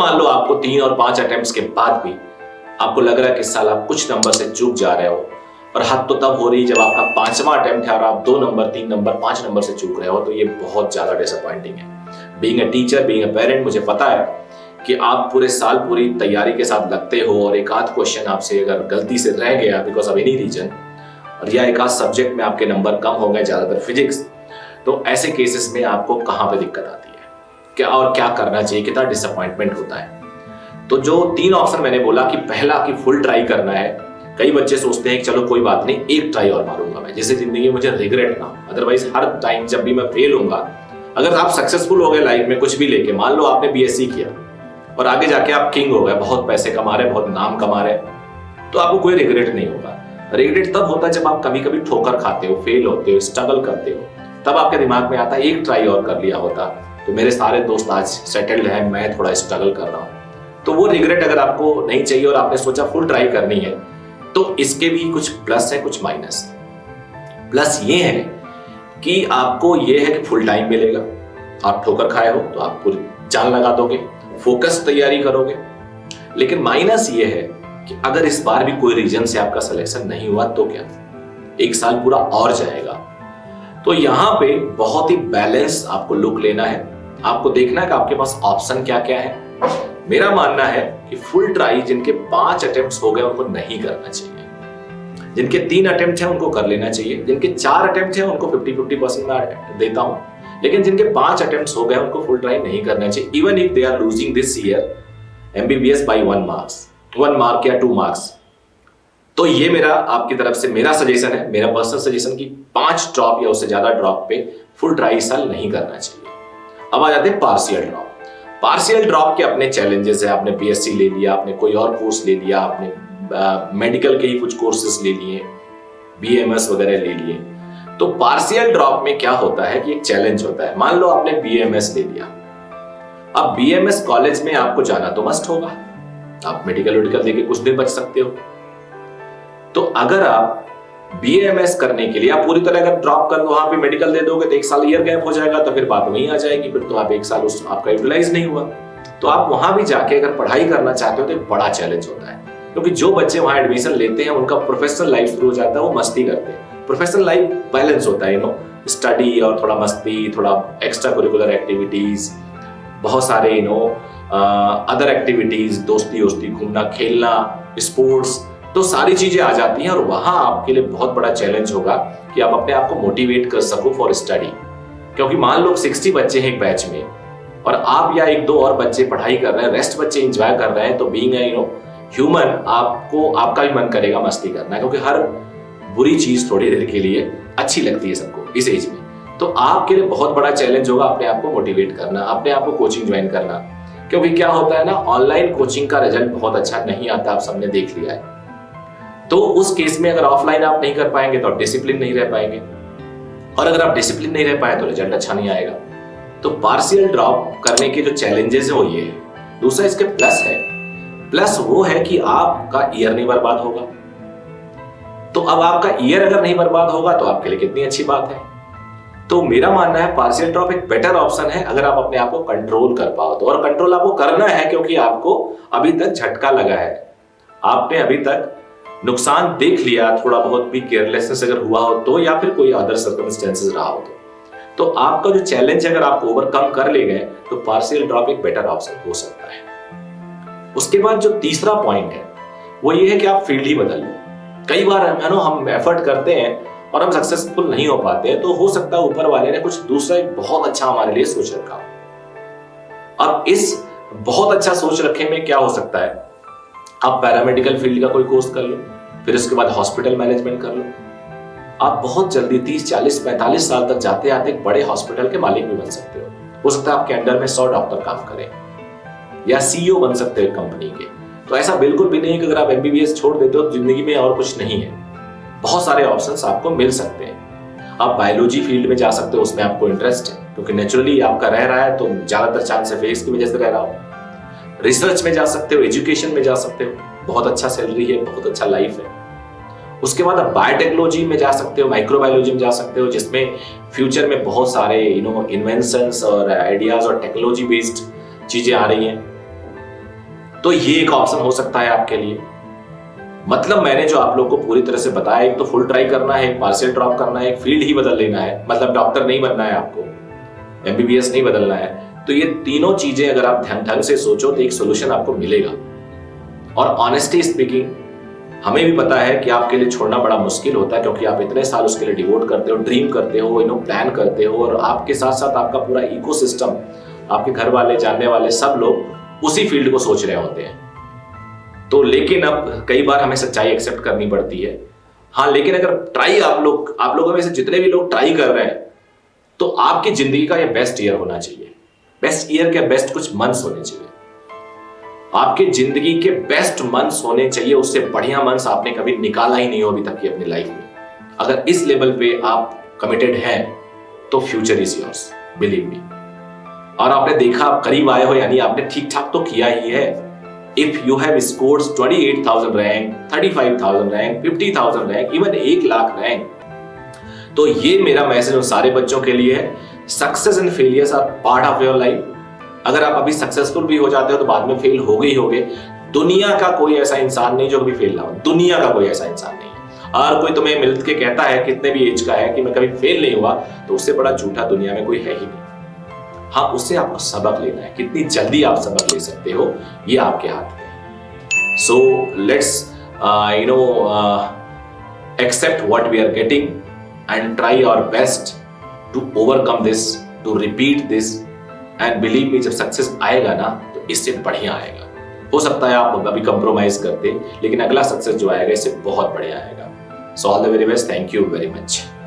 मान लो आपको 3 और 5 अटेम्प्ट्स के बाद भी आपको लग रहा है कि इस साल आप कुछ नंबर से चूक जा रहे हो, और हद तो तब हो रही है जब आपका 5वां अटेम्प्ट है और आप 2 नंबर, 3 नंबर, 5 नंबर से चूक रहे हो, तो ये बहुत ज्यादा डिसअपॉइंटिंग है। Being a teacher, being a parent, मुझे पता है कि आप पूरे साल पूरी तैयारी के साथ लगते हो और एक आध क्वेश्चन आपसे अगर गलती से रह गया बिकॉज ऑफ एनी रीजन, और या एक आध सब्जेक्ट में आपके नंबर कम हो गए, ज्यादातर फिजिक्स, तो ऐसे केसेस में आपको कहां पे दिक्कत आती है, क्या और क्या करना चाहिए, कितना डिसअपॉइंटमेंट होता है। तो जो 3 ऑप्शन मैंने बोला कि पहला कि फुल ट्राई करना है। कई बच्चे सोचते हैं कि चलो कोई बात नहीं, एक ट्राई और मारूंगा मैं, जिससे जिंदगी में मुझे रिग्रेट ना हो, अदरवाइज हर टाइम जब भी मैं फेल होऊंगा। अगर आप सक्सेसफुल हो गए लाइफ में कुछ भी लेके, मान लो आपने बीएससी किया और आगे जाके आप किंग हो गए, बहुत पैसे कमा रहे, बहुत नाम कमा रहे, तो आपको कोई रिग्रेट नहीं होगा। रिग्रेट तब होता है जब आप कभी कभी ठोकर खाते हो, फेल होते हो, स्ट्रगल करते हो, तब आपके दिमाग में आता है एक ट्राई और कर लिया होता तो मेरे सारे दोस्त आज सेटल्ड हैं, मैं थोड़ा स्ट्रगल कर रहा हूं। तो वो रिग्रेट अगर आपको नहीं चाहिए और आपने सोचा फुल ट्राई करनी है, तो इसके भी कुछ प्लस है, कुछ माइनस है। प्लस ये है कि आपको ये है कि फुल टाइम मिलेगा, आप ठोकर खाए हो तो आप पूरी जान लगा दोगे, फोकस तैयारी करोगे। लेकिन माइनस ये है कि अगर इस बार भी कोई रीजन से आपका सिलेक्शन नहीं हुआ तो क्या, एक साल पूरा और जाएगा। तो यहां पे बहुत ही बैलेंस आपको लुक लेना है, आपको देखना है कि आपके पास ऑप्शन क्या क्या है। मेरा मानना है कि फुल ट्राई जिनके 5 अटेम्प्ट्स हो गए उनको नहीं करना चाहिए, जिनके 3 अटेम्प्ट हैं उनको कर लेना चाहिए, जिनके 4 अटेम्प्ट हैं उनको 50-50% मैं देता हूं, लेकिन जिनके 5 अटेम्प्ट्स हो गए उनको फुल ट्राई नहीं करना चाहिए, even if they are losing this year MBBS by 1 mark या 2 मार्क्स। तो ये मेरा आपकी तरफ से मेरा सजेशन है, मेरा पर्सनल सजेशन कि 5 ड्रॉप या उससे ज्यादा ड्रॉप पे फुल ट्राई इस साल नहीं करना चाहिए। अब आ जाते हैं पार्शियल ड्रॉप। पार्शियल ड्रॉप के अपने चैलेंजेस है, आपने बीएससी ले लिया, आपने कोई और कोर्स ले लिया, आपने मेडिकल के ही कुछ कोर्सेज ले लिए, बीएमएस वगैरह ले लिए, तो पार्शियल ड्रॉप में क्या होता है कि एक चैलेंज होता है। मान लो आपने बीएमएस ले लिया, अब बीएमएस कॉलेज में आपको जाना तो मस्ट होगा, आप मेडिकल देके कुछ दिन बच सकते हो। तो अगर आप बीएमएस करने के लिए आप पूरी तरह अगर ड्रॉप कर दो, वहां पे मेडिकल दे दोगे तो 1 साल ईयर गैप हो जाएगा, तो फिर बात वहीं आ जाएगी, फिर तो आप 1 साल उस आपका यूटिलाइज नहीं हुआ। तो आप वहां भी जाके अगर पढ़ाई करना चाहते हो तो एक बड़ा चैलेंज होता है, क्योंकि जो बच्चे वहां एडमिशन लेते हैं उनका प्रोफेशनल लाइफ शुरू हो जाता है, वो मस्ती करते हैं। प्रोफेशनल लाइफ बैलेंस होता है, स्टडी और थोड़ा मस्ती, थोड़ा एक्स्ट्रा करिकुलर एक्टिविटीज, बहुत सारे अदर एक्टिविटीज, दोस्ती, घूमना, खेलना, स्पोर्ट्स, तो सारी चीजें आ जाती हैं और वहां आपके लिए बहुत बड़ा चैलेंज होगा कि आप अपने आप को मोटिवेट कर सको फॉर स्टडी। क्योंकि मान लो 60 बच्चे हैं एक बैच में और आप या 1-2 और बच्चे पढ़ाई कर रहे हैं, रेस्ट बच्चे एंजॉय कर रहे हैं, तो बीइंग ह्यूमन आपका भी मन करेगा मस्ती करना, क्योंकि हर बुरी चीज थोड़ी देर के लिए अच्छी लगती है सबको इस एज में। तो आपके लिए बहुत बड़ा चैलेंज होगा अपने आप को मोटिवेट करना, अपने आप को कोचिंग ज्वाइन करना, क्योंकि क्या होता है ना, ऑनलाइन कोचिंग का रिजल्ट बहुत अच्छा नहीं आता, आप सबने देख लिया है। तो उस केस में अगर ऑफलाइन आप नहीं कर पाएंगे तो आप डिसिप्लिन नहीं रह पाएंगे, और अगर आप डिसिप्लिन नहीं रह पाए तो रिजल्ट अच्छा नहीं आएगा। तो पार्शियल ड्रॉप करने के जो चैलेंजेस है वो ये है। दूसरा इसके प्लस वो है कि आपका ईयर नहीं बर्बाद होगा। तो अब आपका ईयर अगर नहीं बर्बाद होगा तो आपके लिए कितनी अच्छी बात है। तो मेरा मानना है पार्शियल ड्रॉप एक बेटर ऑप्शन है अगर आप अपने आप को कंट्रोल कर पाओ तो, और कंट्रोल आपको करना है क्योंकि आपको अभी तक झटका लगा है, आपने अभी तक नुकसान देख लिया, थोड़ा बहुत भी केयरलेसनेस अगर हुआ हो तो, या फिर कोई अदर सर्कमस्टेंसेस रहा हो तो आपका जो चैलेंज है अगर आप ओवरकम कर ले गए तो पार्शियल ड्रॉप एक बेटर ऑप्शन हो सकता है। उसके बाद जो तीसरा पॉइंट है वो ये है कि आप फील्ड ही बदल लो। कई बार हम एफर्ट करते हैं और हम सक्सेसफुल नहीं हो पाते हैं, तो हो सकता है ऊपर वाले ने कुछ दूसरा एक बहुत अच्छा हमारे लिए सोच रखा हो। अब इस बहुत अच्छा सोच रखे में क्या हो सकता है, आप पैरामेडिकल फील्ड का कोई कोर्स कर लो, फिर उसके बाद हॉस्पिटल मैनेजमेंट कर लो, आप बहुत जल्दी 30, 40, 45 साल तक जाते आते एक बड़े हॉस्पिटल के मालिक भी बन सकते हो सकता है आपके अंडर में 100 डॉक्टर काम करें, या सीईओ बन सकते हो कंपनी के। तो ऐसा बिल्कुल भी नहीं है कि अगर आप एमबीबीएस छोड़ देते हो तो जिंदगी में और कुछ नहीं है, बहुत सारे ऑप्शंस आपको मिल सकते हैं। आप बायोलॉजी फील्ड में जा सकते हो, उसमें आपको इंटरेस्ट है क्योंकि नेचुरली आपका रह रहा है तो ज्यादातर चांस है फेस की वजह से रह रहा हो। रिसर्च में जा सकते हो, एजुकेशन में जा सकते हो, बहुत अच्छा सैलरी है, बहुत अच्छा लाइफ है। उसके बाद आप बायोटेक्नोलॉजी में जा सकते हो, माइक्रोबायोलॉजी में जा सकते हो, जिसमें फ्यूचर में बहुत सारे इन्वेंशंस और आइडियाज और टेक्नोलॉजी बेस्ड चीजें आ रही हैं। तो ये एक ऑप्शन हो सकता है आपके लिए। मतलब मैंने जो आप लोग को पूरी तरह से बताया, एक तो फुल ट्राई करना है, एक पार्शियल ड्रॉप करना है, एक फील्ड ही बदल लेना है, मतलब डॉक्टर नहीं बनना है आपको, एमबीबीएस नहीं बदलना है। तो ये तीनों चीजें अगर आप ध्यान ढंग से सोचो तो एक सोल्यूशन आपको मिलेगा। और ऑनेस्टली स्पीकिंग, हमें भी पता है कि आपके लिए छोड़ना बड़ा मुश्किल होता है, क्योंकि आप इतने साल उसके लिए डिवोट करते हो, ड्रीम करते हो, प्लान करते हो, और आपके साथ साथ आपका पूरा इकोसिस्टम, आपके घर वाले, जानने वाले सब लोग उसी फील्ड को सोच रहे होते हैं। तो लेकिन अब कई बार हमें सच्चाई एक्सेप्ट करनी पड़ती है। हाँ, लेकिन अगर ट्राई आप लोगों में से जितने भी लोग ट्राई कर रहे हैं, तो आपकी जिंदगी का ये बेस्ट ईयर होना चाहिए। बेस्ट ईयर के बेस्ट कुछ मंथ्स होने चाहिए, आपके जिंदगी के बेस्ट मंथ्स होने चाहिए। उससे बढ़िया मंथ्स आपने कभी निकाला ही नहीं हो अभी तक की अपनी लाइफ में। अगर इस लेवल पे आप कमिटेड हैं तो future is yours, believe me. और आपने देखा, आप करीब आए हो, यानी आपने ठीक ठाक तो किया ही है। If you have scored 28,000 rank, 35,000 rank, 50,000 rank, even 1 lakh rank, तो ये मेरा मैसेज उन सारे बच्चों के लिए है। Success and failures are part of your life. अगर आप अभी सक्सेसफुल भी हो जाते हो तो बाद में फेल हो गए ही होगे। दुनिया का कोई ऐसा इंसान नहीं जो कभी फेल ना हो, दुनिया का कोई ऐसा इंसान नहीं है। और कोई तुम्हें मिल के कहता है, कितने भी एज का है, कि मैं कभी फेल नहीं हुआ, तो उससे बड़ा झूठा दुनिया में कोई है ही नहीं। हाँ, उससे आपको सबक लेना है। कितनी जल्दी आप सबक ले सकते हो, ये आपके हाथ में है। So let's accept what we are getting and try our best to overcome this, to repeat this, and believe me, जब सक्सेस आएगा ना तो इससे बढ़िया आएगा। हो सकता है आप अभी कंप्रोमाइज करते, लेकिन अगला सक्सेस जो आएगा इससे बहुत बढ़िया आएगा। So all the very best, thank you very much.